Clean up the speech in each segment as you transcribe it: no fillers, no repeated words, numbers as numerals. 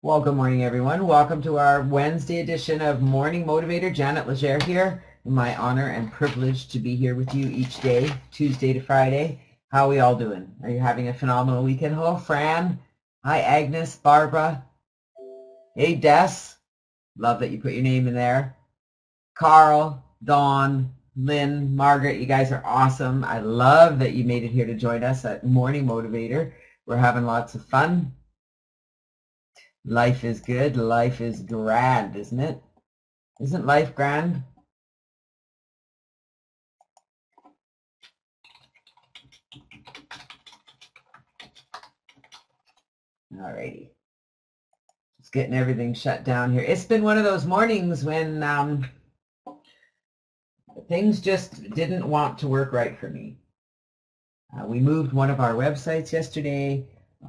Well, good morning, everyone. Welcome to our Wednesday edition of Morning Motivator. Janet Legere here. My honor and privilege to be here with you each day, Tuesday to Friday. How are we all doing? Are you having a phenomenal weekend? Hello, Fran. Hi, Agnes, Barbara. Hey, Des. Love that you put your name in there. Carl, Dawn, Lynn, Margaret, you guys are awesome. I love that you made it here to join us at Morning Motivator. We're having lots of fun. Life is good. Life is grand, isn't it? Isn't life grand? Alrighty. Just getting everything shut down here. It's been one of those mornings when things just didn't want to work right for me. We moved one of our websites yesterday,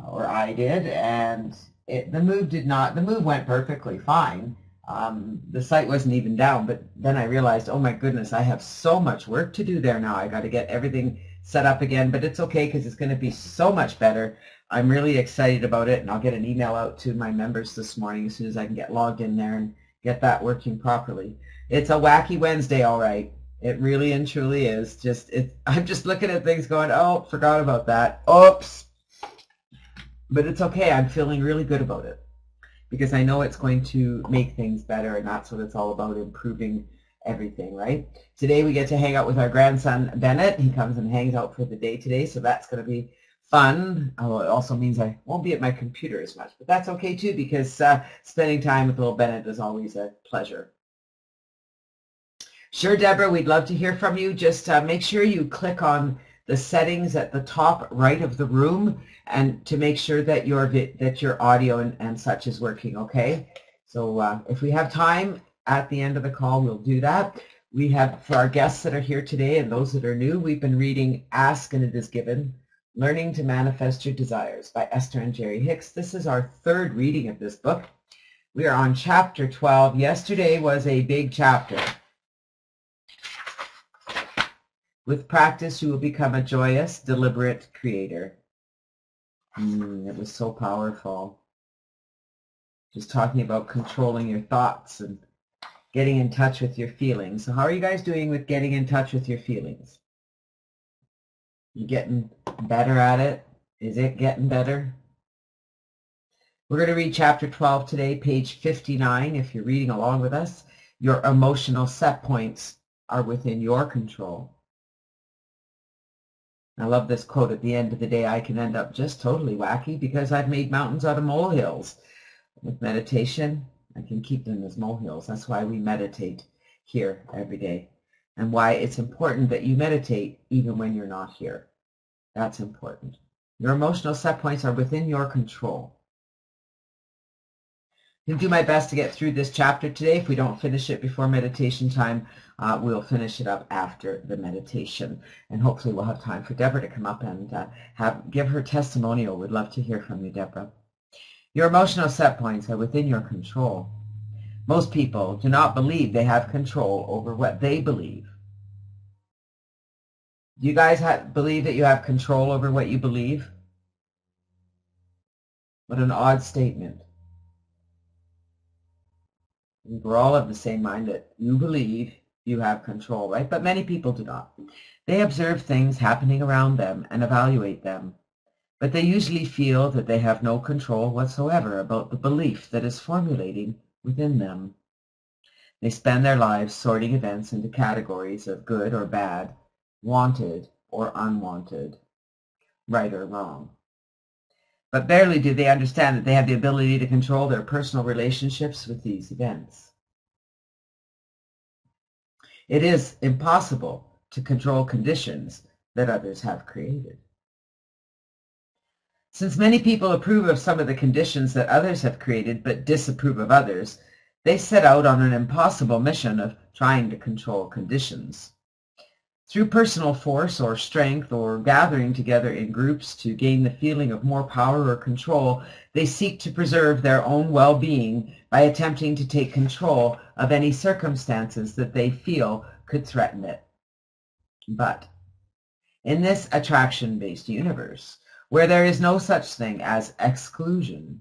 or I did, and the move went perfectly fine. The site wasn't even down, but then I realized, oh my goodness, I have so much work to do there now. I got to get everything set up again, but it's okay because it's going to be so much better. I'm really excited about it, and I'll get an email out to my members this morning as soon as I can get logged in there and get that working properly. It's a wacky Wednesday, all right. It really and truly is. I'm just looking at things going, oh, forgot about that. Oops. But it's okay. I'm feeling really good about it because I know it's going to make things better, and that's what it's all about, improving everything, right? Today we get to hang out with our grandson, Bennett. He comes and hangs out for the day today, so that's going to be fun. Although it also means I won't be at my computer as much, but that's okay too because spending time with little Bennett is always a pleasure. Sure, Deborah, we'd love to hear from you. Just make sure you click on the settings at the top right of the room and to make sure that your audio and such is working, okay? So if we have time at the end of the call, we'll do that. We have, for our guests that are here today and those that are new, we've been reading Ask and It Is Given, Learning to Manifest Your Desires by Esther and Jerry Hicks. This is our third reading of this book. We are on chapter 12. Yesterday was a big chapter. With practice, you will become a joyous, deliberate creator. It was so powerful. Just talking about controlling your thoughts and getting in touch with your feelings. So how are you guys doing with getting in touch with your feelings? You getting better at it? Is it getting better? We're going to read chapter 12 today, page 59. If you're reading along with us, your emotional set points are within your control. I love this quote, at the end of the day, I can end up just totally wacky because I've made mountains out of molehills. With meditation, I can keep them as molehills. That's why we meditate here every day and why it's important that you meditate even when you're not here. That's important. Your emotional set points are within your control. I'll do my best to get through this chapter today. If we don't finish it before meditation time, we'll finish it up after the meditation. And hopefully we'll have time for Deborah to come up and give her testimonial. We'd love to hear from you, Deborah. Your emotional set points are within your control. Most people do not believe they have control over what they believe. Do you guys believe that you have control over what you believe? What an odd statement. We're all of the same mind that you believe you have control, right? But many people do not. They observe things happening around them and evaluate them, but they usually feel that they have no control whatsoever about the belief that is formulating within them. They spend their lives sorting events into categories of good or bad, wanted or unwanted, right or wrong. But barely do they understand that they have the ability to control their personal relationships with these events. It is impossible to control conditions that others have created. Since many people approve of some of the conditions that others have created but disapprove of others, they set out on an impossible mission of trying to control conditions. Through personal force or strength or gathering together in groups to gain the feeling of more power or control, they seek to preserve their own well-being by attempting to take control of any circumstances that they feel could threaten it. But in this attraction-based universe, where there is no such thing as exclusion,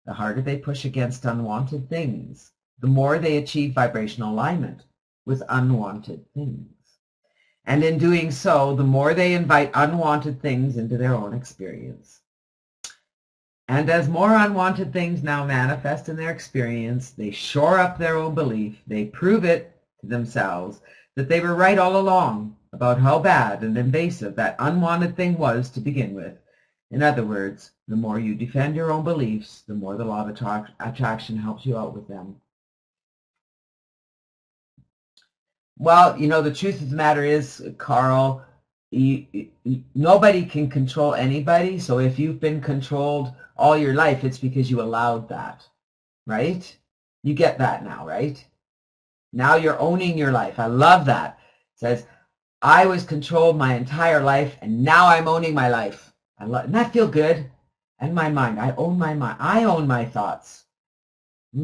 the harder they push against unwanted things, the more they achieve vibrational alignment with unwanted things. And in doing so, the more they invite unwanted things into their own experience. And as more unwanted things now manifest in their experience, they shore up their own belief. They prove it to themselves that they were right all along about how bad and invasive that unwanted thing was to begin with. In other words, the more you defend your own beliefs, the more the law of attraction helps you out with them. Well, you know, the truth of the matter is, Carl, nobody can control anybody. So if you've been controlled all your life, it's because you allowed that, right? You get that now, right? Now you're owning your life. I love that. It says, I was controlled my entire life, and now I'm owning my life. Doesn't that feel good? And my mind. I own my mind. I own my thoughts.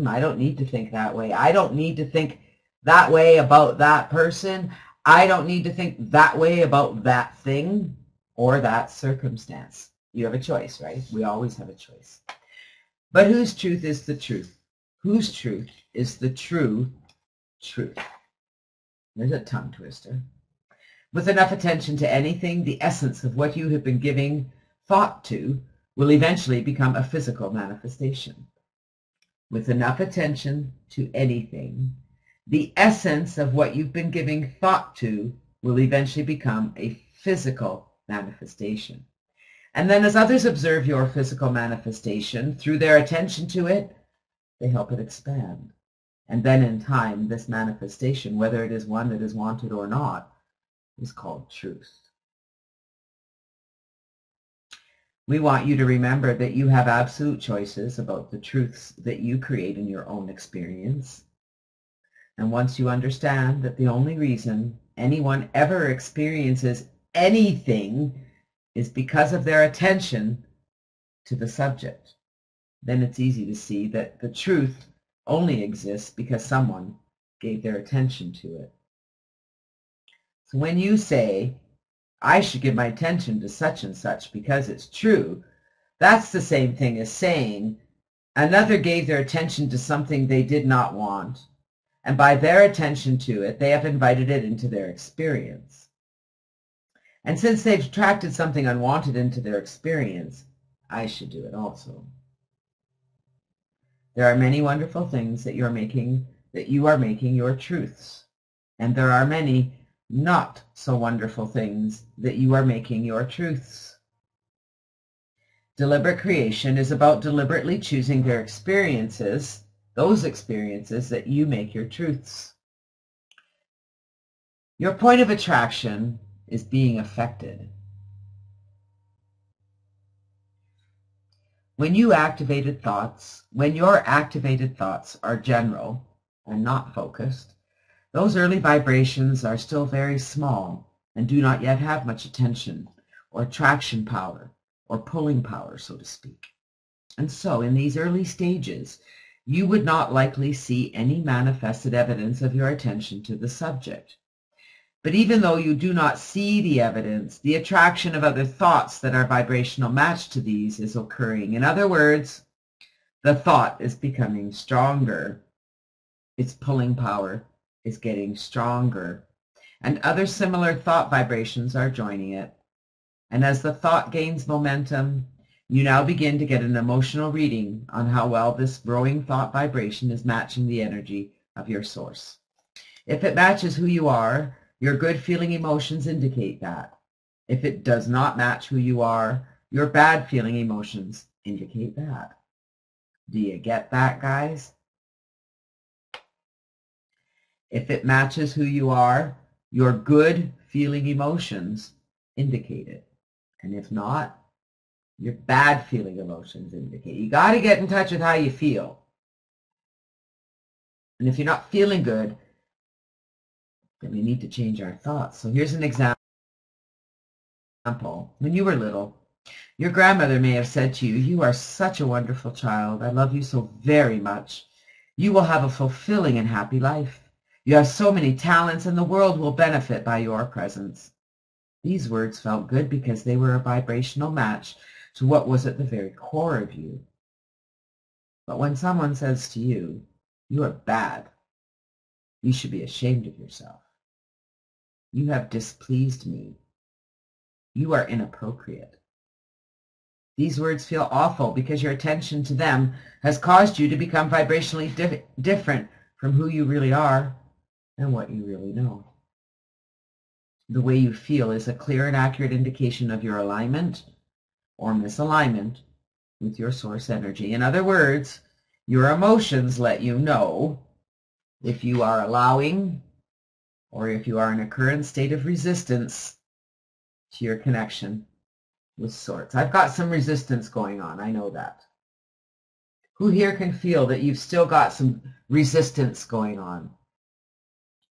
I don't need to think that way. I don't need to think that way about that person. I don't need to think that way about that thing or that circumstance. You have a choice, right? We always have a choice. But whose truth is the truth? Whose truth is the true truth? There's a tongue twister. With enough attention to anything, the essence of what you have been giving thought to will eventually become a physical manifestation. With enough attention to anything, the essence of what you've been giving thought to will eventually become a physical manifestation. And then as others observe your physical manifestation, through their attention to it, they help it expand. And then in time, this manifestation, whether it is one that is wanted or not, is called truth. We want you to remember that you have absolute choices about the truths that you create in your own experience. And once you understand that the only reason anyone ever experiences anything is because of their attention to the subject, then it's easy to see that the truth only exists because someone gave their attention to it. So when you say, I should give my attention to such and such because it's true, that's the same thing as saying another gave their attention to something they did not want, and by their attention to it, they have invited it into their experience. And since they've attracted something unwanted into their experience, I should do it also. There are many wonderful things that you are making your truths, and there are many not so wonderful things that you are making your truths. Deliberate creation is about deliberately choosing their experiences, those experiences that you make your truths. Your point of attraction is being affected. When your activated thoughts are general and not focused, those early vibrations are still very small and do not yet have much attention or attraction power or pulling power, so to speak. And so in these early stages, you would not likely see any manifested evidence of your attention to the subject. But even though you do not see the evidence, the attraction of other thoughts that are vibrational match to these is occurring. In other words, the thought is becoming stronger. Its pulling power is getting stronger. And other similar thought vibrations are joining it. And as the thought gains momentum, you now begin to get an emotional reading on how well this growing thought vibration is matching the energy of your source. If it matches who you are, your good feeling emotions indicate that. If it does not match who you are, your bad feeling emotions indicate that. Do you get that, guys? If it matches who you are, your good feeling emotions indicate it. And if not, your bad feeling emotions indicate. You got to get in touch with how you feel. And if you're not feeling good, then we need to change our thoughts. So here's an example. When you were little, your grandmother may have said to you, "You are such a wonderful child. I love you so very much. You will have a fulfilling and happy life. You have so many talents, and the world will benefit by your presence." These words felt good because they were a vibrational match to what was at the very core of you. But when someone says to you, "You are bad. You should be ashamed of yourself. You have displeased me. You are inappropriate." These words feel awful because your attention to them has caused you to become vibrationally different from who you really are and what you really know. The way you feel is a clear and accurate indication of your alignment or misalignment with your source energy. In other words, your emotions let you know if you are allowing or if you are in a current state of resistance to your connection with source. I've got some resistance going on. I know that. Who here can feel that you've still got some resistance going on?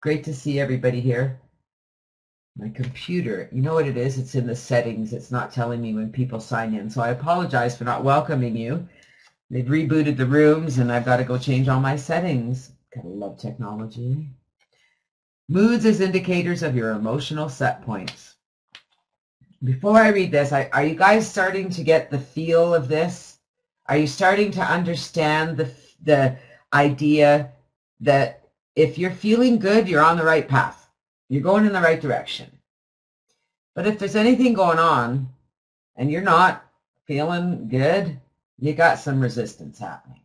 Great to see everybody here. My computer, you know what it is? It's in the settings. It's not telling me when people sign in. So I apologize for not welcoming you. They've rebooted the rooms and I've got to go change all my settings. Gotta love technology. Moods as indicators of your emotional set points. Before I read this, are you guys starting to get the feel of this? Are you starting to understand the idea that if you're feeling good, you're on the right path? You're going in the right direction. But if there's anything going on and you're not feeling good, you got some resistance happening.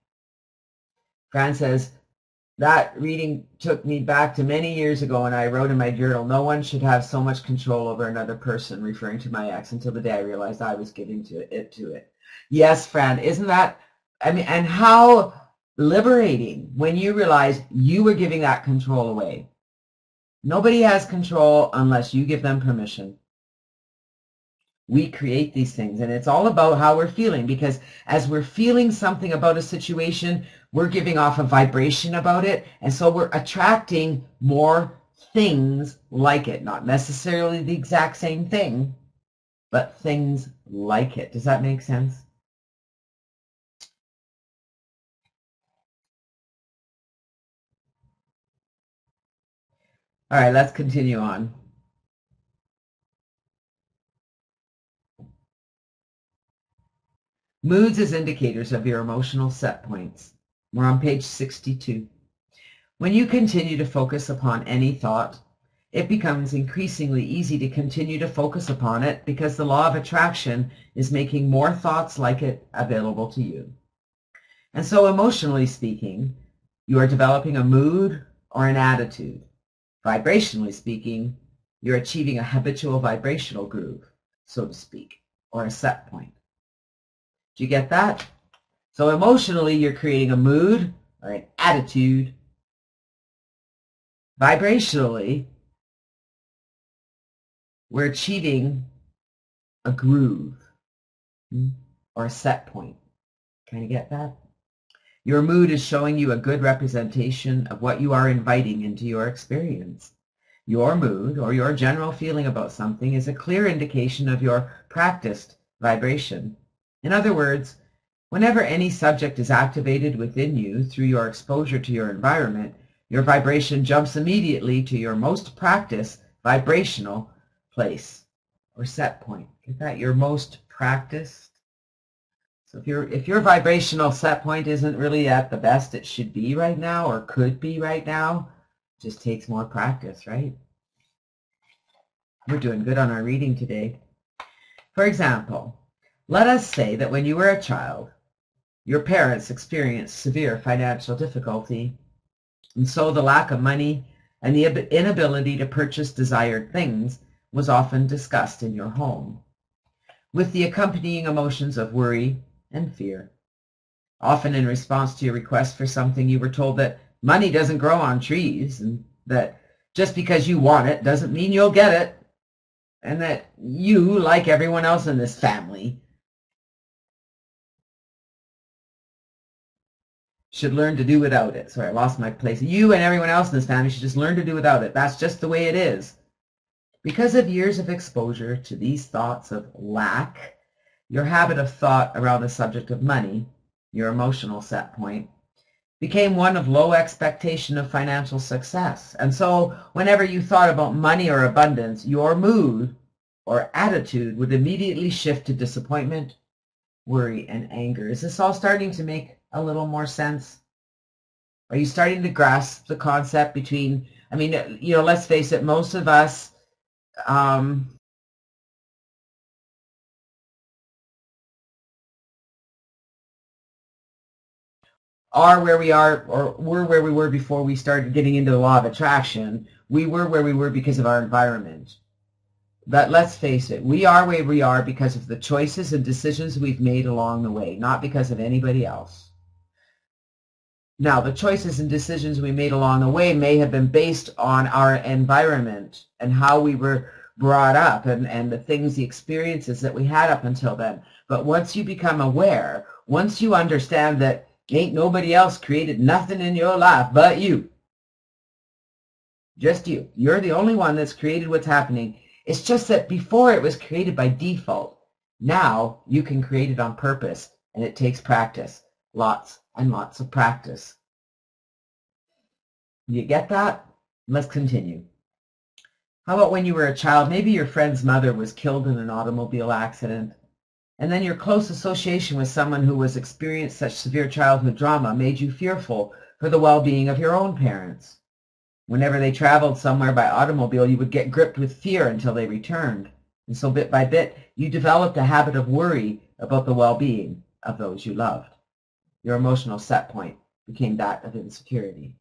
Fran says, that reading took me back to many years ago, and I wrote in my journal, "No one should have so much control over another person," referring to my ex, "until the day I realized I was giving it. Yes, Fran, isn't that, I mean, and how liberating when you realize you were giving that control away. Nobody has control unless you give them permission. We create these things, and it's all about how we're feeling, because as we're feeling something about a situation, we're giving off a vibration about it, and so we're attracting more things like it. Not necessarily the exact same thing, but things like it. Does that make sense? All right, let's continue on. Moods as indicators of your emotional set points. We're on page 62. When you continue to focus upon any thought, it becomes increasingly easy to continue to focus upon it because the law of attraction is making more thoughts like it available to you. And so emotionally speaking, you are developing a mood or an attitude. Vibrationally speaking, you're achieving a habitual vibrational groove, so to speak, or a set point. Do you get that? So emotionally, you're creating a mood or an attitude. Vibrationally, we're achieving a groove or a set point. Can you get that? Your mood is showing you a good representation of what you are inviting into your experience. Your mood or your general feeling about something is a clear indication of your practiced vibration. In other words, whenever any subject is activated within you through your exposure to your environment, your vibration jumps immediately to your most practiced vibrational place or set point. Get that? Your most practiced. So if your vibrational set point isn't really at the best it should be right now or could be right now, it just takes more practice, right? We're doing good on our reading today. For example, let us say that when you were a child, your parents experienced severe financial difficulty, and so the lack of money and the inability to purchase desired things was often discussed in your home, with the accompanying emotions of worry and fear. Often in response to your request for something, you were told that money doesn't grow on trees, and that just because you want it doesn't mean you'll get it, and that you, like everyone else in this family, should learn to do without it. Sorry, I lost my place. You and everyone else in this family should just learn to do without it. That's just the way it is. Because of years of exposure to these thoughts of lack, your habit of thought around the subject of money, your emotional set point, became one of low expectation of financial success. And so whenever you thought about money or abundance, your mood or attitude would immediately shift to disappointment, worry, and anger. Is this all starting to make a little more sense? Are you starting to grasp the concept between, I mean, let's face it, most of us are where we are, or were where we were before we started getting into the law of attraction. We were where we were because of our environment. But let's face it, we are where we are because of the choices and decisions we've made along the way, not because of anybody else. Now, the choices and decisions we made along the way may have been based on our environment and how we were brought up and the things, the experiences that we had up until then. But once you become aware, once you understand that ain't nobody else created nothing in your life but you, just you. You're the only one that's created what's happening. It's just that before it was created by default. Now you can create it on purpose, and it takes practice. Lots and lots of practice. You get that? Let's continue. How about when you were a child? Maybe your friend's mother was killed in an automobile accident, and then your close association with someone who was experienced such severe childhood trauma made you fearful for the well-being of your own parents. Whenever they traveled somewhere by automobile, you would get gripped with fear until they returned. And so bit by bit, you developed a habit of worry about the well-being of those you loved. Your emotional set point became that of insecurity.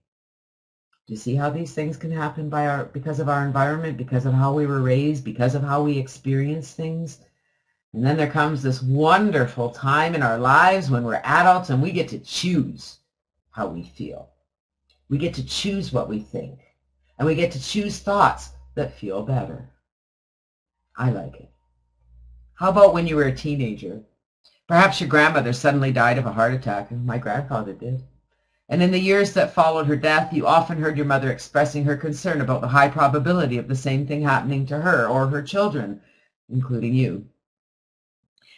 Do you see how these things can happen because of our environment, because of how we were raised, because of how we experience things? And then there comes this wonderful time in our lives when we're adults and we get to choose how we feel. We get to choose what we think. And we get to choose thoughts that feel better. I like it. How about when you were a teenager? Perhaps your grandmother suddenly died of a heart attack, and my grandfather did. And in the years that followed her death, you often heard your mother expressing her concern about the high probability of the same thing happening to her or her children, including you.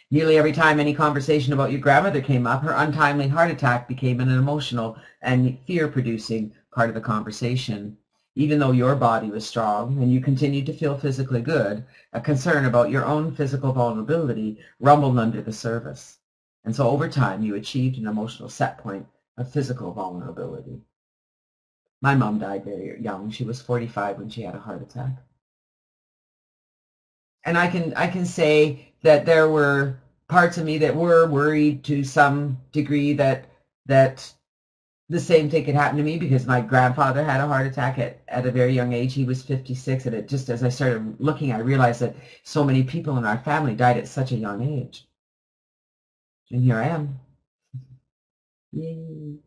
Nearly every time any conversation about your grandmother came up, her untimely heart attack became an emotional and fear-producing part of the conversation. Even though your body was strong and you continued to feel physically good, a concern about your own physical vulnerability rumbled under the surface. And so over time, you achieved an emotional set point of physical vulnerability. My mom died very young. She was 45 when she had a heart attack. And I can say that there were parts of me that were worried to some degree that the same thing could happen to me, because my grandfather had a heart attack at a very young age. He was 56, and it just, as I started looking, I realized that so many people in our family died at such a young age. And here I am. Yay.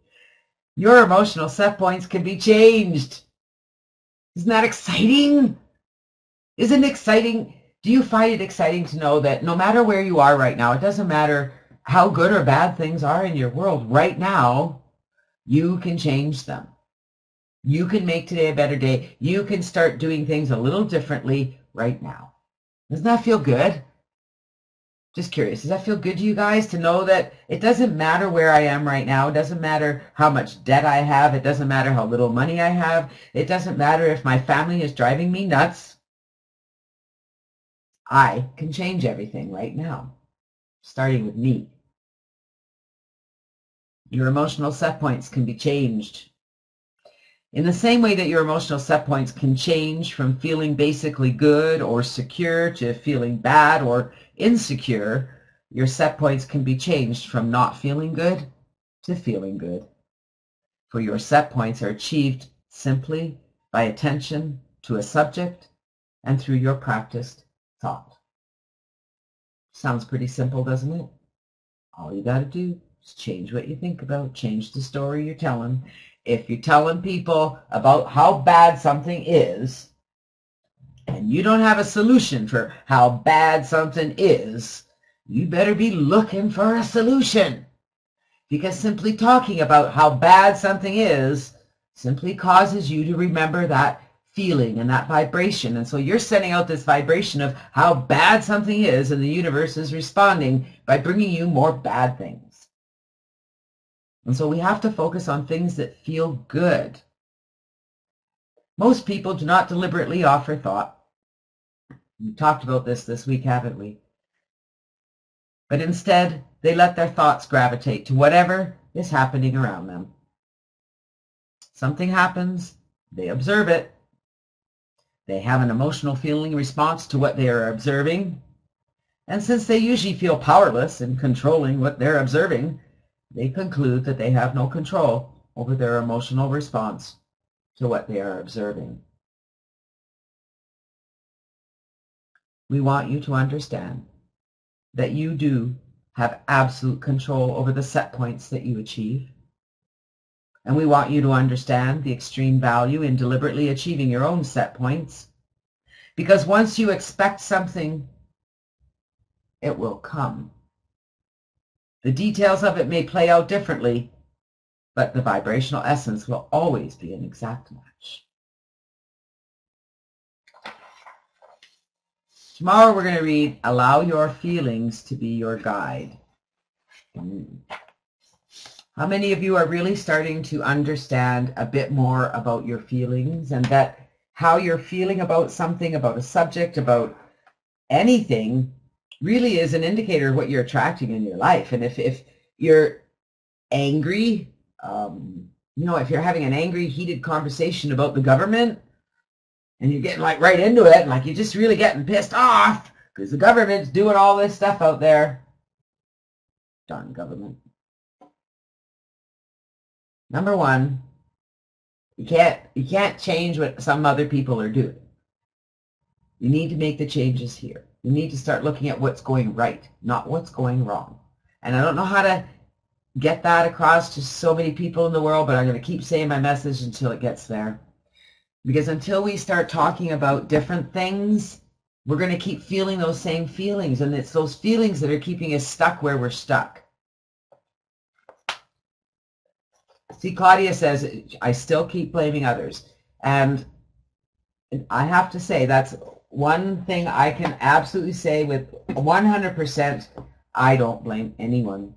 Your emotional set points can be changed. Isn't that exciting? Isn't it exciting? Do you find it exciting to know that no matter where you are right now, it doesn't matter how good or bad things are in your world right now, you can change them. You can make today a better day. You can start doing things a little differently right now. Doesn't that feel good? Just curious, does that feel good to you guys to know that it doesn't matter where I am right now? It doesn't matter how much debt I have. It doesn't matter how little money I have. It doesn't matter if my family is driving me nuts. I can change everything right now, starting with me. Your emotional set points can be changed. In the same way that your emotional set points can change from feeling basically good or secure to feeling bad or insecure, your set points can be changed from not feeling good to feeling good. For your set points are achieved simply by attention to a subject and through your practiced thought. Sounds pretty simple, doesn't it? All you got to do is change what you think about, change the story you're telling. If you're telling people about how bad something is, and you don't have a solution for how bad something is, you better be looking for a solution. Because simply talking about how bad something is simply causes you to remember that feeling and that vibration. And so you're sending out this vibration of how bad something is, and the universe is responding by bringing you more bad things. And so we have to focus on things that feel good. Most people do not deliberately offer thought. We talked about this week, haven't we? But instead, they let their thoughts gravitate to whatever is happening around them. Something happens, they observe it. They have an emotional feeling response to what they are observing. And since they usually feel powerless in controlling what they're observing, they conclude that they have no control over their emotional response to what they are observing. We want you to understand that you do have absolute control over the set points that you achieve. And we want you to understand the extreme value in deliberately achieving your own set points. Because once you expect something, it will come. The details of it may play out differently, but the vibrational essence will always be an exact match. Tomorrow we're going to read, Allow Your Feelings to Be Your Guide. How many of you are really starting to understand a bit more about your feelings, and that how you're feeling about something, about a subject, about anything, really is an indicator of what you're attracting in your life? And if you're angry, if you're having an angry, heated conversation about the government, and you're getting like right into it, and like you're just really getting pissed off because the government's doing all this stuff out there. Darn government. Number one, you can't change what some other people are doing. You need to make the changes here. You need to start looking at what's going right, not what's going wrong. And I don't know how to get that across to so many people in the world, but I'm going to keep saying my message until it gets there. Because until we start talking about different things, we're going to keep feeling those same feelings. And it's those feelings that are keeping us stuck where we're stuck. See, Claudia says, I still keep blaming others. And I have to say, that's one thing I can absolutely say with 100%, I don't blame anyone.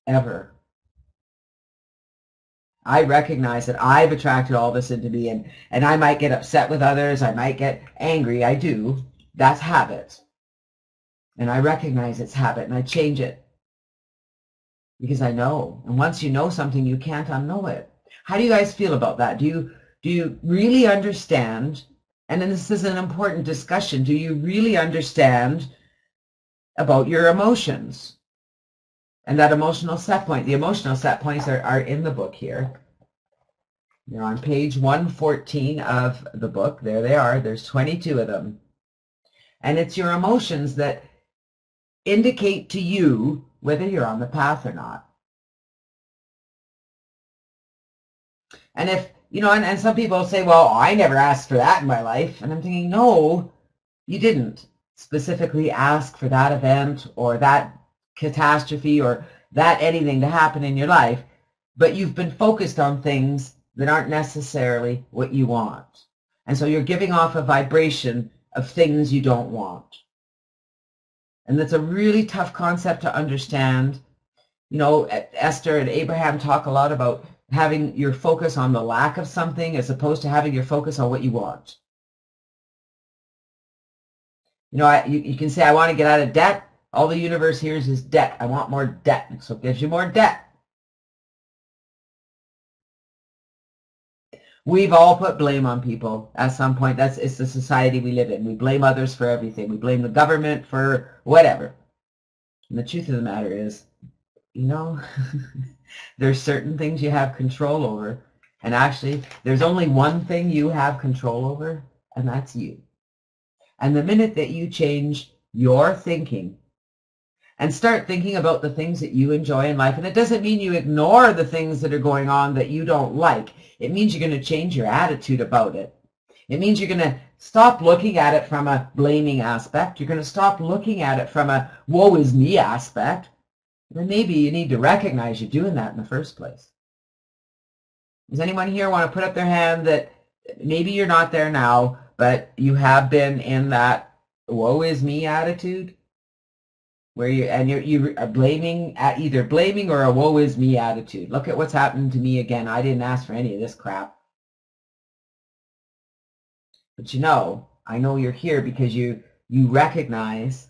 Ever. I recognize that I've attracted all this into me, and I might get upset with others. I might get angry. I do. That's habit. And I recognize it's habit, and I change it. Because I know. And once you know something, you can't unknow it. How do you guys feel about that? Do you really understand? And then this is an important discussion. Do you really understand about your emotions? And that emotional set point. The emotional set points are in the book here. They're on page 114 of the book. There they are. There's 22 of them. And it's your emotions that indicate to you whether you're on the path or not. And if, and some people say, well, I never asked for that in my life. And I'm thinking, no, you didn't specifically ask for that event or that catastrophe or that anything to happen in your life, but you've been focused on things that aren't necessarily what you want. And so you're giving off a vibration of things you don't want. And that's a really tough concept to understand. Esther and Abraham talk a lot about having your focus on the lack of something as opposed to having your focus on what you want. You can say, I want to get out of debt. All the universe hears is debt. I want more debt. So it gives you more debt. We've all put blame on people at some point. It's the society we live in. We blame others for everything. We blame the government for whatever. And the truth of the matter is, there's certain things you have control over. And actually, there's only one thing you have control over, and that's you. And the minute that you change your thinking and start thinking about the things that you enjoy in life, and it doesn't mean you ignore the things that are going on that you don't like. It means you're going to change your attitude about it. It means you're going to stop looking at it from a blaming aspect. You're going to stop looking at it from a woe is me aspect. Then maybe you need to recognize you're doing that in the first place. Does anyone here want to put up their hand that maybe you're not there now, but you have been in that woe is me attitude? Where you are blaming, either blaming or a woe is me attitude. Look at what's happened to me again. I didn't ask for any of this crap. But I know you're here because you recognize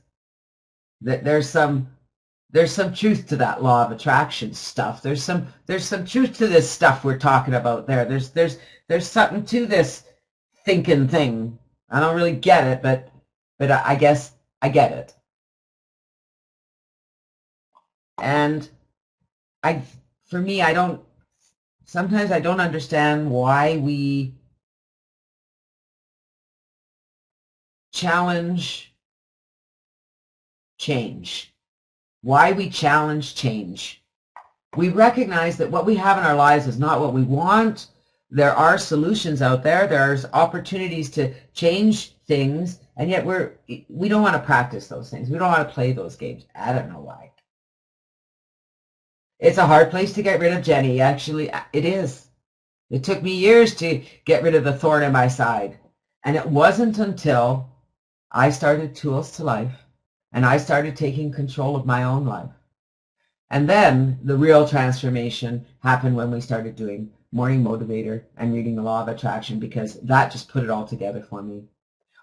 that there's some there's some truth to that law of attraction stuff. There's some truth to this stuff we're talking about there. There's something to this thinking thing. I don't really get it, but I guess I get it. And for me, sometimes I don't understand why we challenge change. Why we challenge change. We recognize that what we have in our lives is not what we want. There are solutions out there. There's opportunities to change things, and yet we don't want to practice those things. We don't want to play those games. I don't know why. It's a hard place to get rid of Jenny. Actually, it is. It took me years to get rid of the thorn in my side. And it wasn't until I started Tools to Life and I started taking control of my own life. And then the real transformation happened when we started doing Morning Motivator and reading the Law of Attraction, because that just put it all together for me.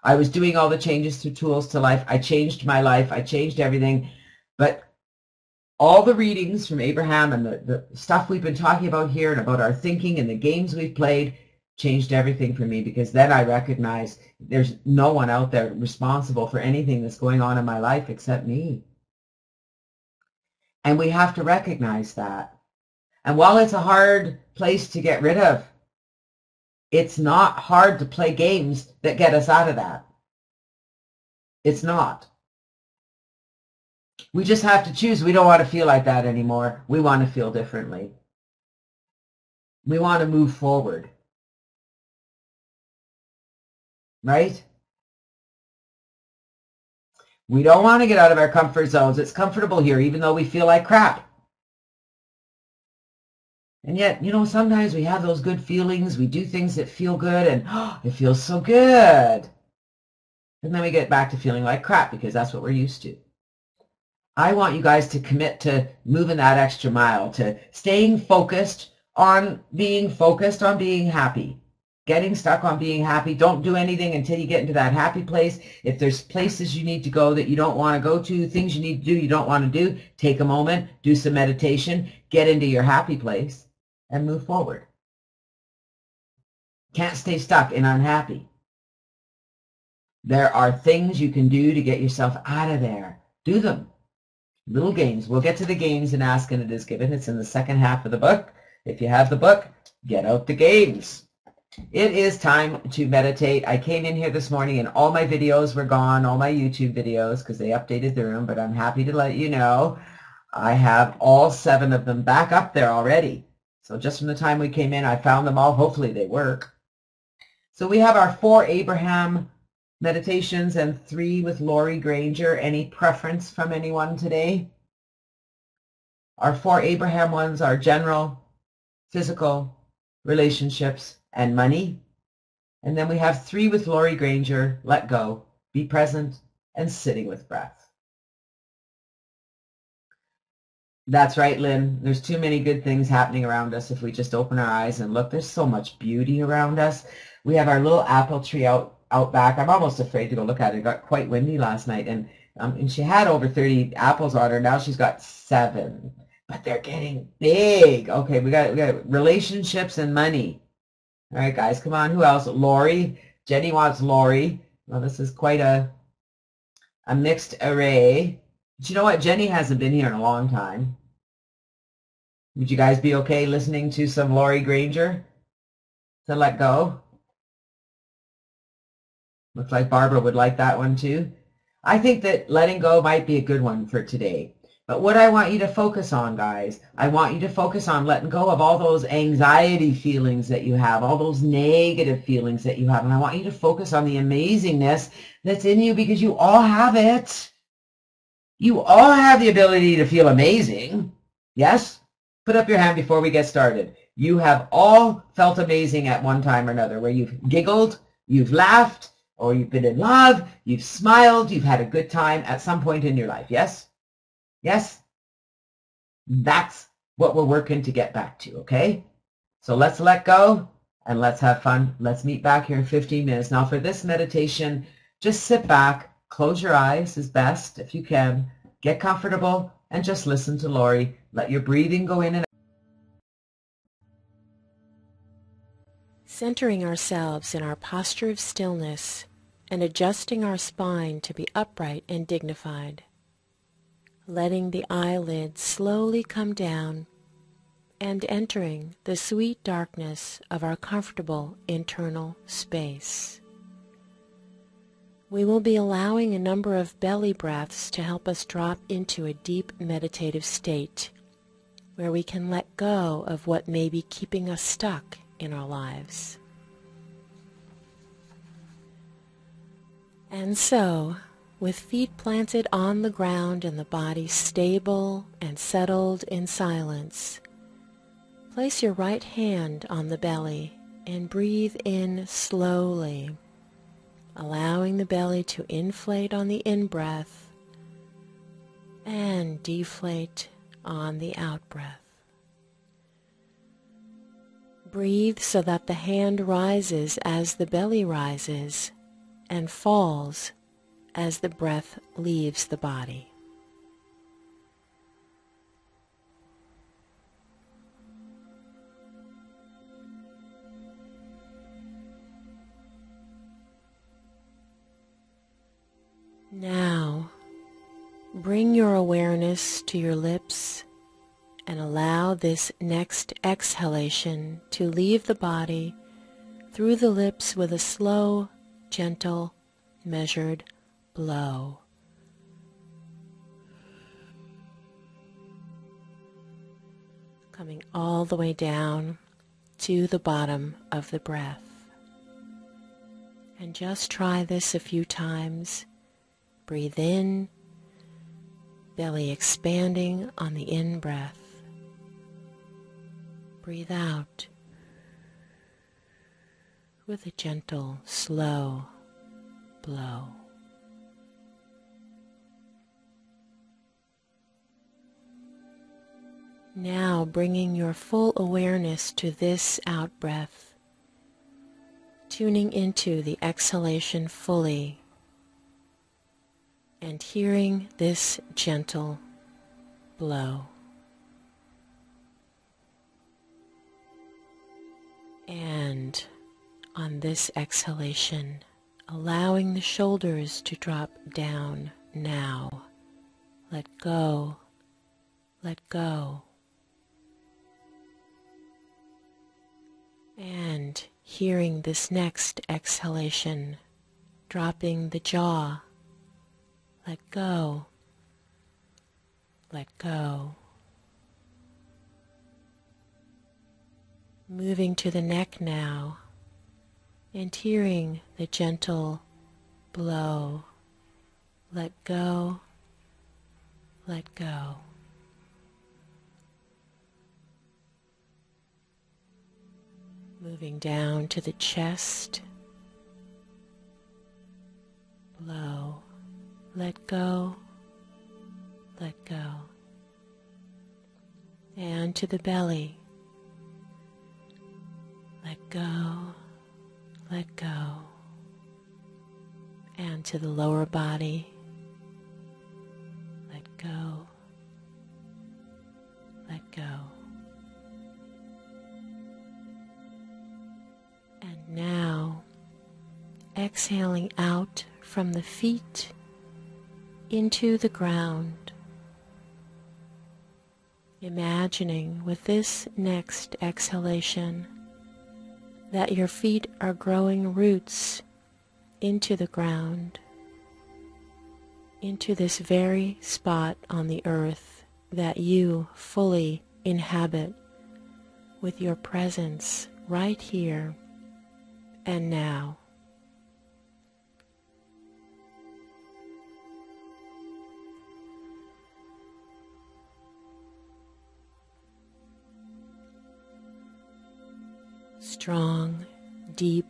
I was doing all the changes through Tools to Life. I changed my life. I changed everything. But all the readings from Abraham and the stuff we've been talking about here and about our thinking and the games we've played changed everything for me, because then I recognized there's no one out there responsible for anything that's going on in my life except me. And we have to recognize that. And while it's a hard place to get rid of, it's not hard to play games that get us out of that. It's not. We just have to choose. We don't want to feel like that anymore. We want to feel differently. We want to move forward. Right? We don't want to get out of our comfort zones. It's comfortable here, even though we feel like crap. And yet, sometimes we have those good feelings. We do things that feel good, and it feels so good. And then we get back to feeling like crap, because that's what we're used to. I want you guys to commit to moving that extra mile, to staying focused on being happy. Getting stuck on being happy. Don't do anything until you get into that happy place. If there's places you need to go that you don't want to go to, things you need to do you don't want to do, take a moment, do some meditation, get into your happy place, and move forward. Can't stay stuck and unhappy. There are things you can do to get yourself out of there. Do them. Little games. We'll get to the games in Ask and It Is Given. It's in the second half of the book. If you have the book, get out the games. It is time to meditate. I came in here this morning and all my videos were gone, all my YouTube videos, because they updated the room, but I'm happy to let you know I have all 7 of them back up there already. So just from the time we came in, I found them all. Hopefully they work. So we have our 4 Abraham meditations and 3 with Lori Granger. Any preference from anyone today? Our 4 Abraham ones are general, physical, relationships, and money. And then we have 3 with Lori Granger, let go, be present, and sitting with breath. That's right, Lynn. There's too many good things happening around us if we just open our eyes and look. There's so much beauty around us. We have our little apple tree out back. I'm almost afraid to go look at it. It got quite windy last night, and she had over 30 apples on her. Now she's got 7, but they're getting big. Okay, we got relationships and money. All right, guys, come on. Who else? Lori. Jenny wants Lori. Well, this is quite a mixed array. But you know what? Jenny hasn't been here in a long time. Would you guys be okay listening to some Lori Granger to let go? Looks like Barbara would like that one too. I think that letting go might be a good one for today. But what I want you to focus on, guys, I want you to focus on letting go of all those anxiety feelings that you have, all those negative feelings that you have. And I want you to focus on the amazingness that's in you, because you all have it. You all have the ability to feel amazing. Yes? Put up your hand before we get started. You have all felt amazing at one time or another, where you've giggled, you've laughed, or you've been in love, you've smiled, you've had a good time at some point in your life. Yes? Yes? That's what we're working to get back to, okay? So let's let go and let's have fun. Let's meet back here in 15 minutes. Now for this meditation, just sit back, close your eyes is best if you can, get comfortable, and just listen to Lori. Let your breathing go in and out. Centering ourselves in our posture of stillness and adjusting our spine to be upright and dignified. Letting the eyelids slowly come down and entering the sweet darkness of our comfortable internal space. We will be allowing a number of belly breaths to help us drop into a deep meditative state where we can let go of what may be keeping us stuck in our lives. And so, with feet planted on the ground and the body stable and settled in silence, place your right hand on the belly and breathe in slowly, allowing the belly to inflate on the in-breath and deflate on the out-breath. Breathe so that the hand rises as the belly rises and falls as the breath leaves the body. Now, bring your awareness to your lips and allow this next exhalation to leave the body through the lips with a slow, gentle, measured blow. Coming all the way down to the bottom of the breath. And just try this a few times. Breathe in, belly expanding on the in-breath. Breathe out with a gentle, slow blow. Now bringing your full awareness to this out-breath, tuning into the exhalation fully, and hearing this gentle blow. And on this exhalation, allowing the shoulders to drop down now. Let go, let go. And hearing this next exhalation, dropping the jaw. Let go, let go. Moving to the neck now, and hearing the gentle blow. Let go, let go. Moving down to the chest, blow. Let go, let go. And to the belly, let go, let go. And to the lower body, let go, let go. And now, exhaling out from the feet into the ground, imagining with this next exhalation that your feet are growing roots into the ground, into this very spot on the earth that you fully inhabit with your presence right here and now. Strong, deep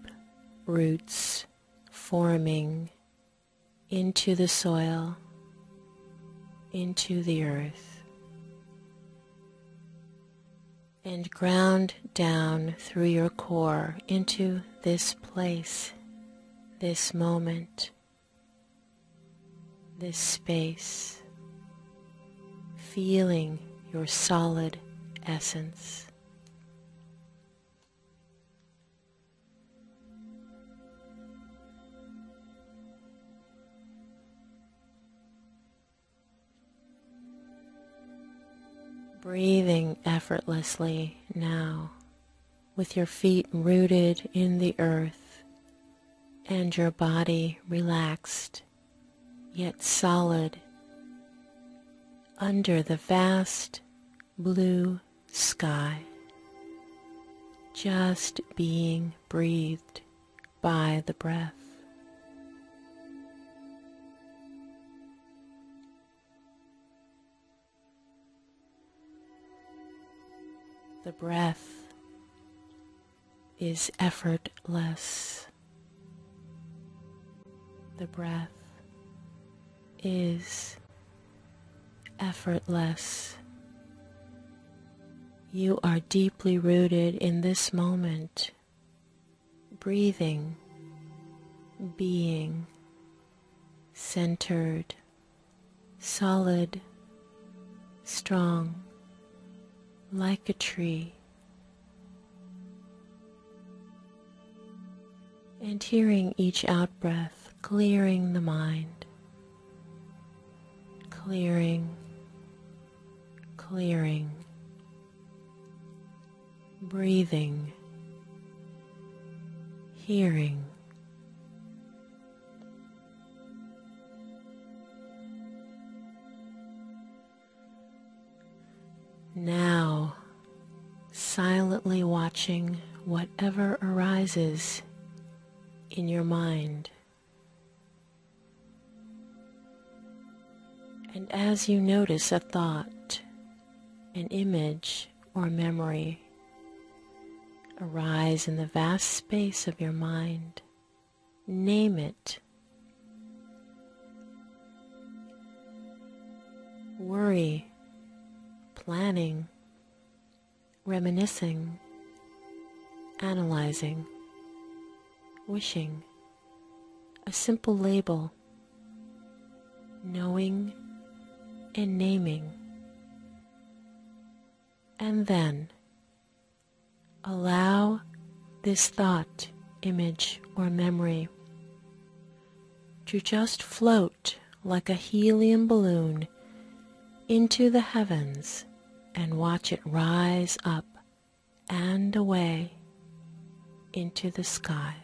roots forming into the soil, into the earth, and ground down through your core into this place, this moment, this space, feeling your solid essence. Breathing effortlessly now, with your feet rooted in the earth and your body relaxed yet solid under the vast blue sky, just being breathed by the breath. The breath is effortless. The breath is effortless. You are deeply rooted in this moment, breathing, being, centered, solid, strong, like a tree. And hearing each out-breath clearing the mind, clearing, clearing, breathing, hearing. Now, silently watching whatever arises in your mind. And as you notice a thought, an image, or memory arise in the vast space of your mind, name it. Worry, planning, reminiscing, analyzing, wishing, a simple label, knowing and naming, and then allow this thought, image, or memory to just float like a helium balloon into the heavens and watch it rise up and away into the sky.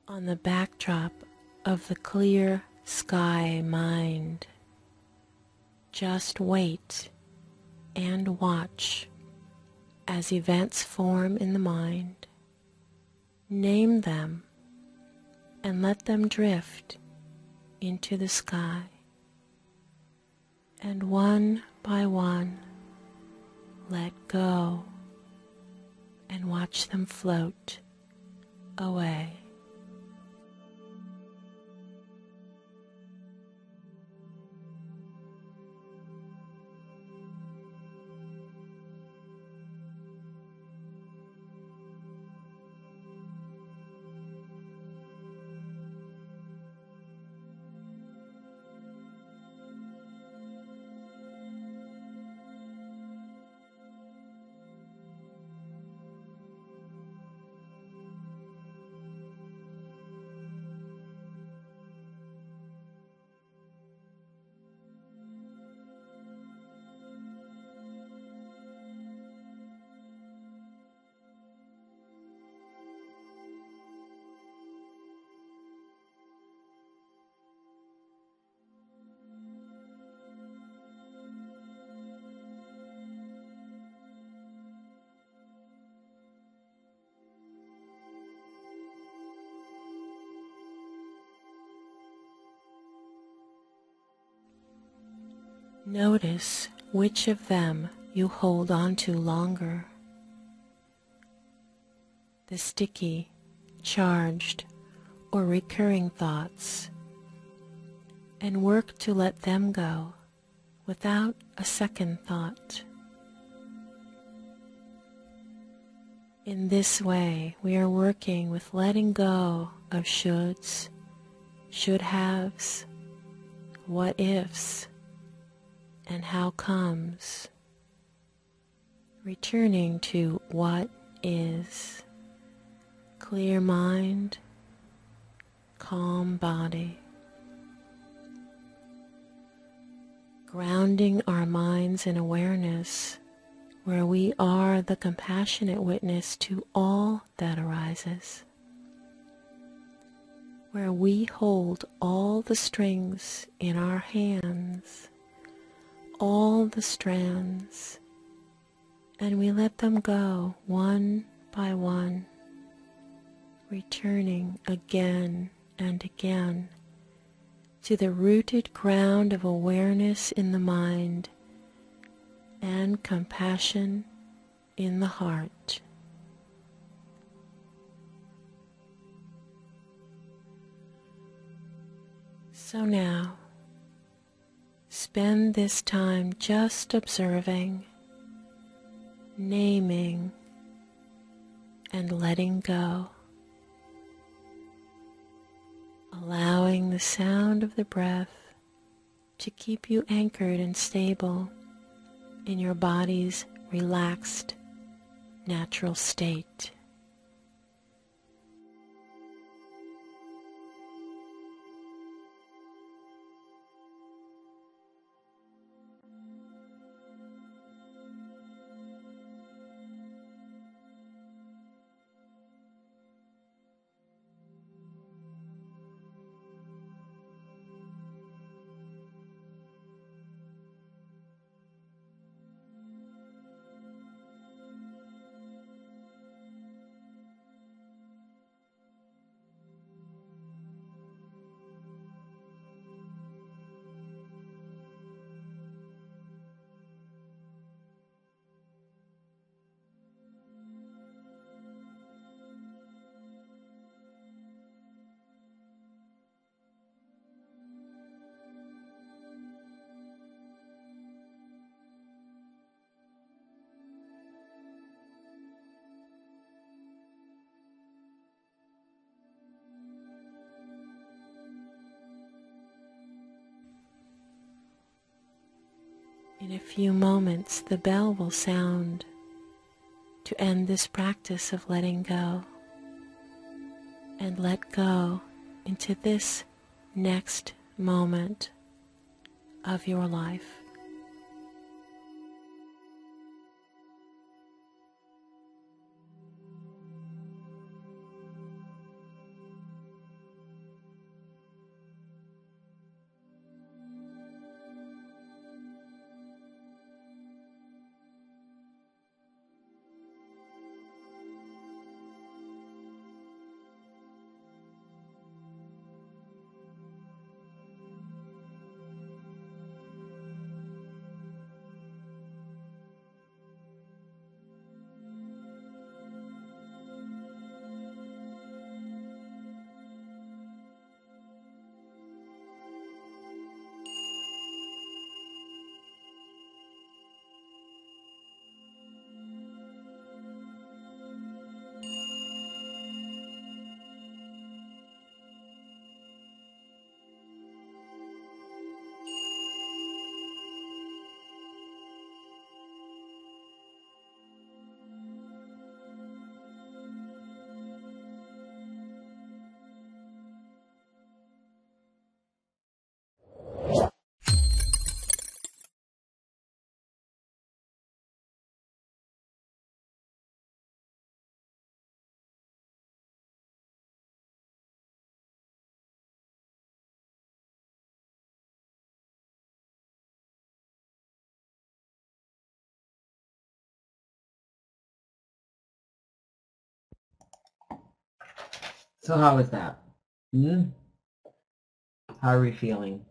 On the backdrop of the clear sky mind, just wait and watch as events form in the mind. Name them and let them drift into the sky. And one by one, let go and watch them float away. Notice which of them you hold on to longer. The sticky, charged, or recurring thoughts, and work to let them go without a second thought. In this way, we are working with letting go of shoulds, should-haves, what-ifs, and how comes, returning to what is, clear mind, calm body, grounding our minds in awareness where we are the compassionate witness to all that arises, where we hold all the strings in our hands, all the strands, and we let them go one by one, returning again and again to the rooted ground of awareness in the mind and compassion in the heart. So now, spend this time just observing, naming, and letting go, allowing the sound of the breath to keep you anchored and stable in your body's relaxed, natural state. In a few moments, the bell will sound to end this practice of letting go, and let go into this next moment of your life. So how was that? How are we feeling?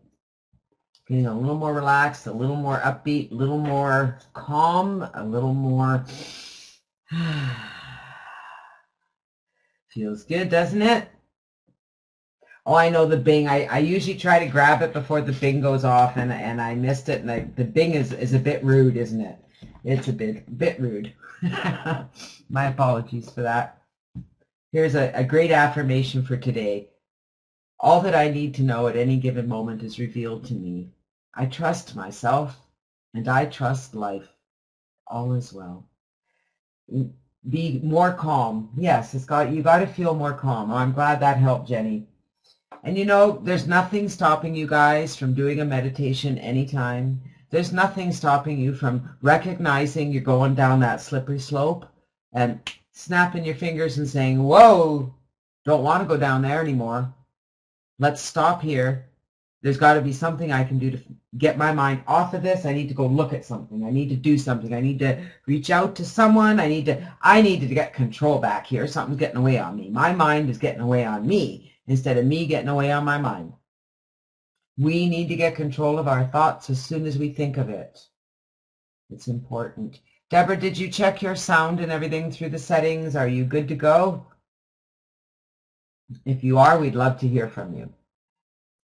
Feeling a little more relaxed, a little more upbeat, a little more calm, a little more... Feels good, doesn't it? Oh, I know the bing. I usually try to grab it before the bing goes off, and I missed it. And the bing is a bit rude, isn't it? It's a bit rude. My apologies for that. Here's a great affirmation for today. All that I need to know at any given moment is revealed to me. I trust myself, and I trust life. All is well. Be more calm. Yes, you got to feel more calm. Oh, I'm glad that helped, Jenny. And you know, there's nothing stopping you guys from doing a meditation anytime. There's nothing stopping you from recognizing you're going down that slippery slope and snapping your fingers and saying, whoa, don't want to go down there anymore. Let's stop here. There's got to be something I can do to get my mind off of this. I need to go look at something. I need to do something. I need to reach out to someone. I need to get control back here. Something's getting away on me. My mind is getting away on me instead of me getting away on my mind. We need to get control of our thoughts as soon as we think of it. It's important. Deborah, did you check your sound and everything through the settings? Are you good to go? If you are, we'd love to hear from you.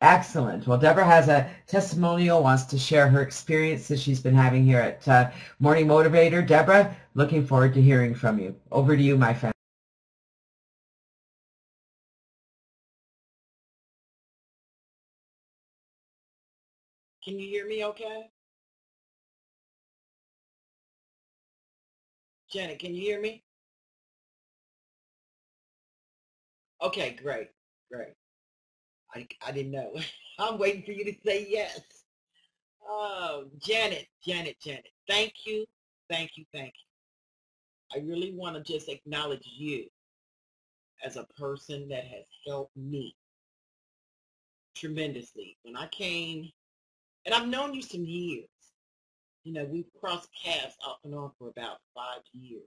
Excellent. Well, Deborah has a testimonial, wants to share her experience that she's been having here at Morning Motivator. Deborah, looking forward to hearing from you. Over to you, my friend. Can you hear me okay? Janet, can you hear me? Okay, great, great. I didn't know. I'm waiting for you to say yes. Oh, Janet. Thank you, thank you, thank you. I really want to just acknowledge you as a person that has helped me tremendously. When I came, and I've known you some years. You know, we've crossed paths off and on for about 5 years.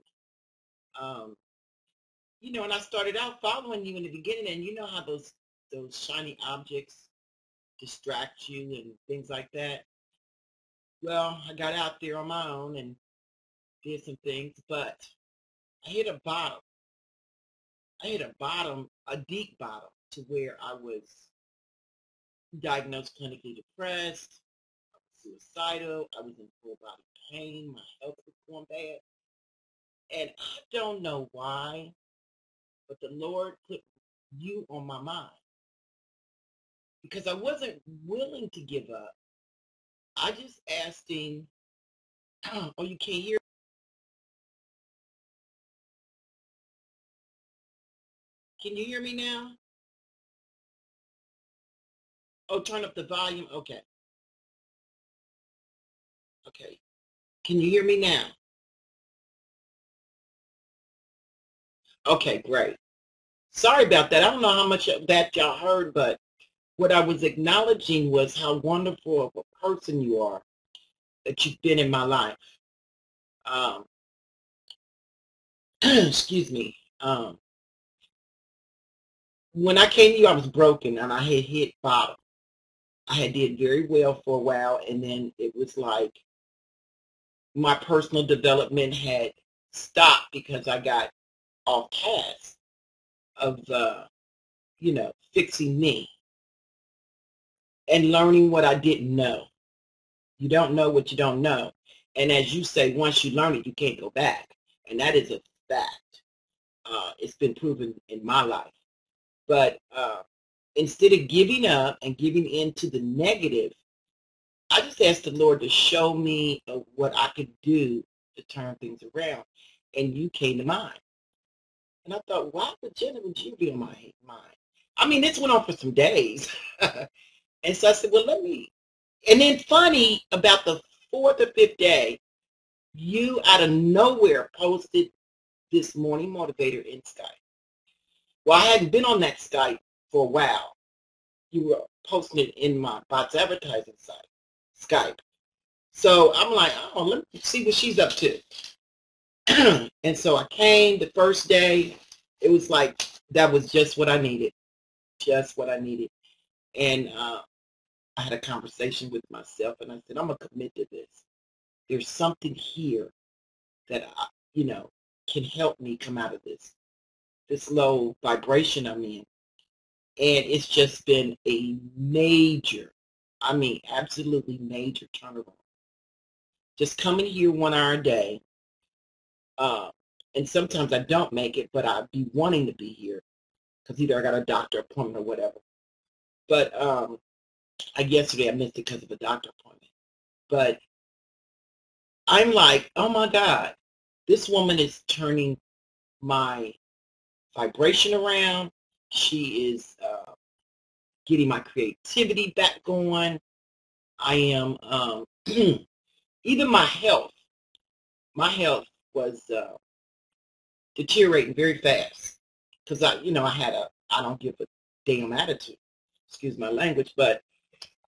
You know, and I started out following you in the beginning, and you know how those shiny objects distract you and things like that. Well, I got out there on my own and did some things, but I hit a bottom. A deep bottom, to where I was diagnosed clinically depressed, I was suicidal, I was in full body pain, my health was going bad. And I don't know why, but the Lord put you on my mind, because I wasn't willing to give up. I just asked him, oh, you can't hear? Can you hear me now? Oh, turn up the volume. Okay. Okay. Can you hear me now? Okay, great. Sorry about that. I don't know how much of that y'all heard, but what I was acknowledging was how wonderful of a person you are, that you've been in my life. Excuse me. When I came to you, I was broken and I had hit bottom. I had did very well for a while, and then it was like my personal development had stopped because I got off task of, you know, fixing me and learning what I didn't know. You don't know what you don't know. And as you say, once you learn it, you can't go back. And that is a fact. It's been proven in my life. But instead of giving up and giving in to the negative, I just asked the Lord to show me what I could do to turn things around. And you came to mind. And I thought, why would you be on my mind? I mean, this went on for some days. And so I said, well, let me. And then funny, about the 4th or 5th day, you out of nowhere posted this Morning Motivator in Skype. Well, I hadn't been on that Skype for a while. You were posting it in my bots advertising site, Skype. So I'm like, oh, let me see what she's up to. And so I came the first day. It was like, that was just what I needed. Just what I needed. And I had a conversation with myself, and I said, I'm going to commit to this. There's something here that, can help me come out of this low vibration I'm in. And it's just been a major, absolutely major turnaround. Just coming here 1 hour a day, and sometimes I don't make it, but I'd be wanting to be here because either I got a doctor appointment or whatever. But yesterday I missed it because of a doctor appointment. But I'm like, oh my God, this woman is turning my vibration around. She is getting my creativity back going. I am, even my health was deteriorating very fast because I had I don't give a damn attitude. Excuse my language, but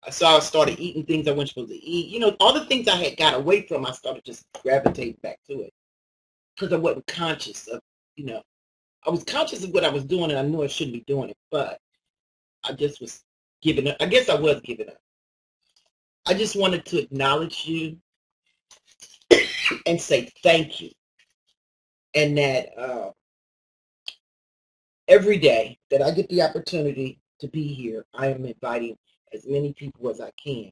I started eating things I wasn't supposed to eat. All the things I had got away from, I started just gravitating back to it because I wasn't conscious of, I was conscious of what I was doing and I knew I shouldn't be doing it, but I just was giving up. I guess I was giving up. I just wanted to acknowledge you and say thank you. And that every day that I get the opportunity to be here, I am inviting as many people as I can.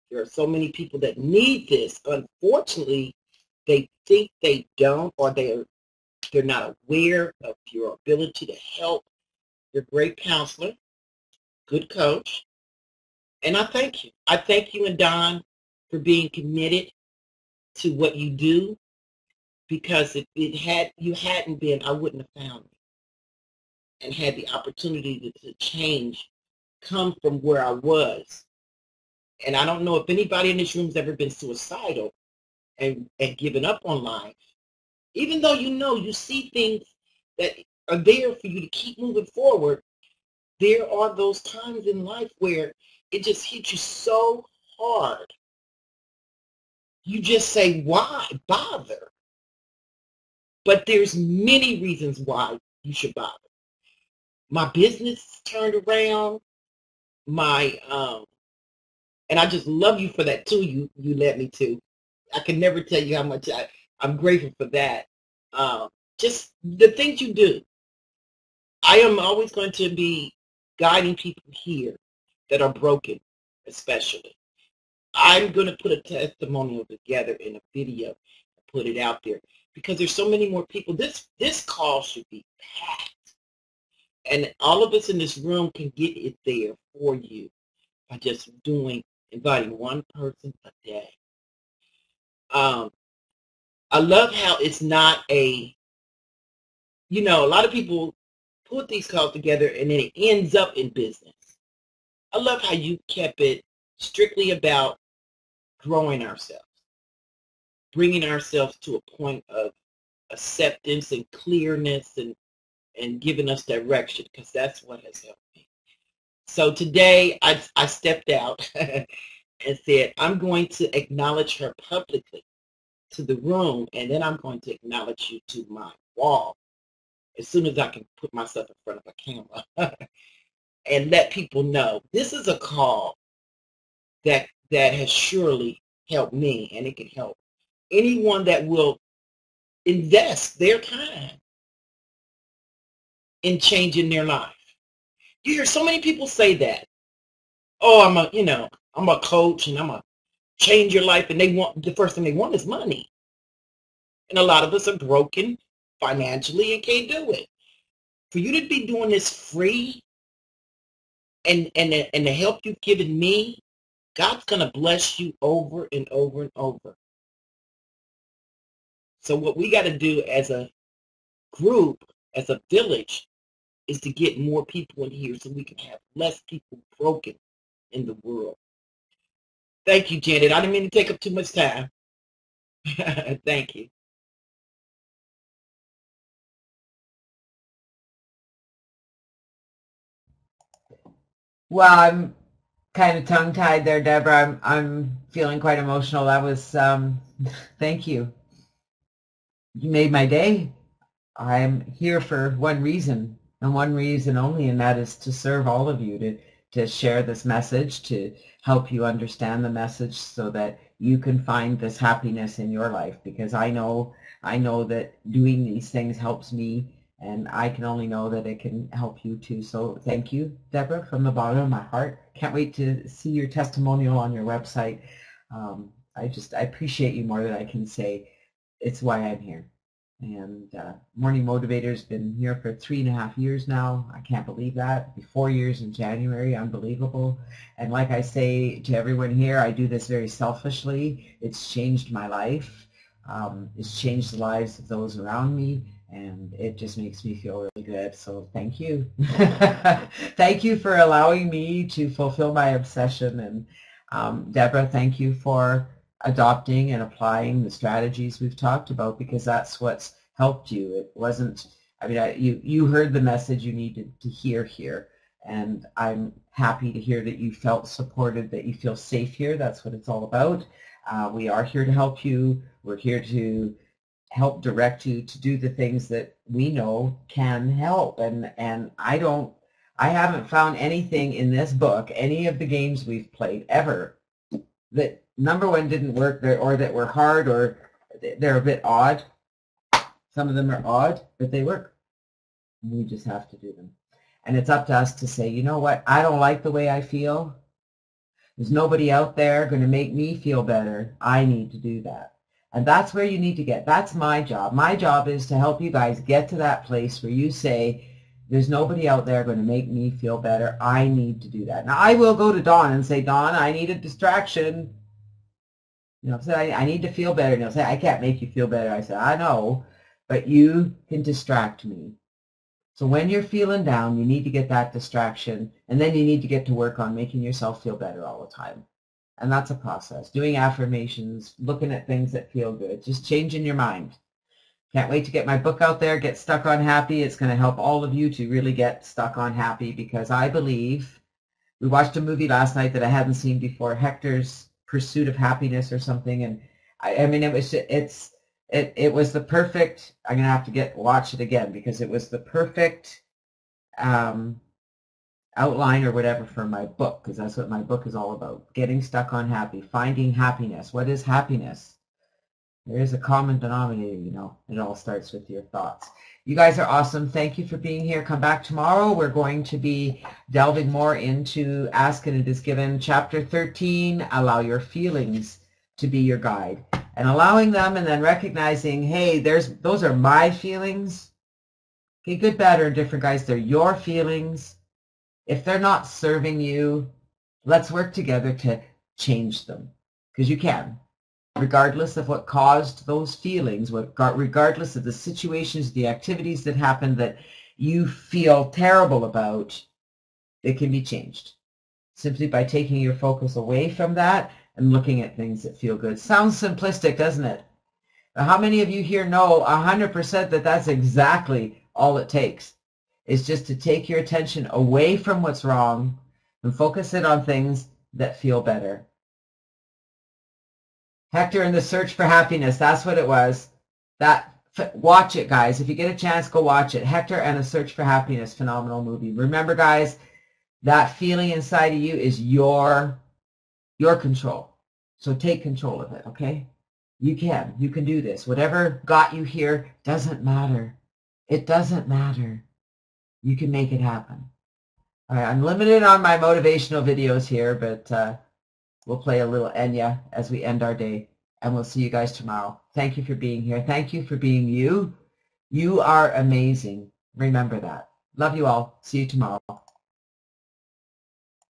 There are so many people that need this. Unfortunately, they think they don't, or they're not aware of your ability to help. You're a great counselor, good coach, and I thank you. I thank you and Don for being committed to what you do, because if you hadn't been, I wouldn't have found me and had the opportunity to change, come from where I was. And I don't know if anybody in this room has ever been suicidal and given up on life. Even though you see things that are there for you to keep moving forward, there are those times in life where it just hits you so hard. You just say, why bother? But there's many reasons why you should bother. My business turned around. And I just love you for that too. You led me to. I can never tell you how much I'm grateful for that. Just the things you do. I am always going to be guiding people here that are broken, especially. I'm going to put a testimonial together in a video and put it out there because there's so many more people. This call should be packed. And all of us in this room can get it there for you by just inviting one person a day. I love how it's not a lot of people put these calls together and then it ends up in business. I love how you kept it strictly about growing ourselves, bringing ourselves to a point of acceptance and clearness and giving us direction, because that's what has helped me. So today I stepped out and said, I'm going to acknowledge her publicly to the room, and then I'm going to acknowledge you to my wall as soon as I can put myself in front of a camera and let people know this is a call that has surely helped me, and it can help anyone that will invest their time in changing their life. You hear so many people say that. Oh, I'm a coach and I'm a change your life, and the first thing they want is money. And a lot of us are broken financially and can't do it. For you to be doing this free and the help you've given me, God's going to bless you over and over and over. So what we got to do as a group, as a village, is to get more people in here so we can have less people broken in the world. Thank you, Janet. I didn't mean to take up too much time. Thank you. Well, I'm kind of tongue-tied there, Deborah. I'm feeling quite emotional. That was thank you. You made my day. I'm here for one reason and one reason only, and that is to serve all of you, to share this message, to help you understand the message so that you can find this happiness in your life, because I know that doing these things helps me, and I can only know that it can help you too. So thank you, Deborah, from the bottom of my heart. Can't wait to see your testimonial on your website. I appreciate you more than I can say. It's why I'm here. And Morning Motivator's been here for 3.5 years now. I can't believe that. It'll be 4 years in January. Unbelievable. And like I say to everyone here, I do this very selfishly. It's changed my life. It's changed the lives of those around me, and it just makes me feel really good. So thank you. Thank you for allowing me to fulfill my obsession. And Deborah, thank you for adopting and applying the strategies we've talked about, because that's what's helped you. It wasn't, I mean, you heard the message you needed to hear here, and I'm happy to hear that you felt supported, that you feel safe here. That's what it's all about. We are here to help you. We're here to help direct you to do the things that we know can help. And I haven't found anything in this book, any of the games we've played ever, that number one didn't work, or that were hard, or they're a bit odd. Some of them are odd, but they work. We just have to do them. And it's up to us to say, you know what, I don't like the way I feel. There's nobody out there going to make me feel better. I need to do that. And that's where you need to get. That's my job. My job is to help you guys get to that place where you say, there's nobody out there going to make me feel better. I need to do that. Now, I will go to Dawn and say, Dawn, I need a distraction. You know, say, I need to feel better. And he'll say, I can't make you feel better. I said, I know, but you can distract me. So when you're feeling down, you need to get that distraction, and then you need to get to work on making yourself feel better all the time. And that's a process. Doing affirmations, looking at things that feel good, just changing your mind. Can't wait to get my book out there, Get Stuck on Happy. It's going to help all of you to really get stuck on happy, because I believe, we watched a movie last night that I hadn't seen before, Hector's Pursuit of Happiness or something, and I mean, it was the perfect, I'm going to have to watch it again, because it was the perfect outline or whatever for my book, because that's what my book is all about. Getting stuck on happy, finding happiness. What is happiness? There is a common denominator, you know. It all starts with your thoughts. You guys are awesome. Thank you for being here. Come back tomorrow. We're going to be delving more into Ask and It Is Given. Chapter 13, allow your feelings to be your guide. And allowing them, and then recognizing, hey, those are my feelings. Okay, good, bad, or indifferent, guys. They're your feelings. If they're not serving you, let's work together to change them, because you can. Regardless of what caused those feelings, regardless of the situations, the activities that happened that you feel terrible about, it can be changed simply by taking your focus away from that and looking at things that feel good. Sounds simplistic, doesn't it? But how many of you here know 100% that that's exactly all it takes? Is just to take your attention away from what's wrong and focus it on things that feel better. Hector and the Search for Happiness, that's what it was. Watch it, guys. If you get a chance, go watch it. Hector and the Search for Happiness, phenomenal movie. Remember, guys, that feeling inside of you is your control. So take control of it, okay? You can do this. Whatever got you here doesn't matter. It doesn't matter. You can make it happen. All right, I'm limited on my motivational videos here, but we'll play a little Enya as we end our day, and we'll see you guys tomorrow. Thank you for being here. Thank you for being you. You are amazing. Remember that. Love you all. See you tomorrow.